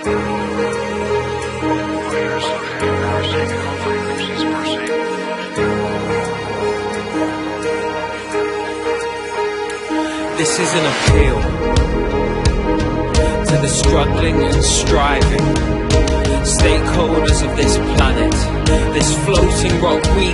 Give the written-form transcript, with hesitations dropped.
This is an appeal to the struggling and striving stakeholders of this planet, this floating rock we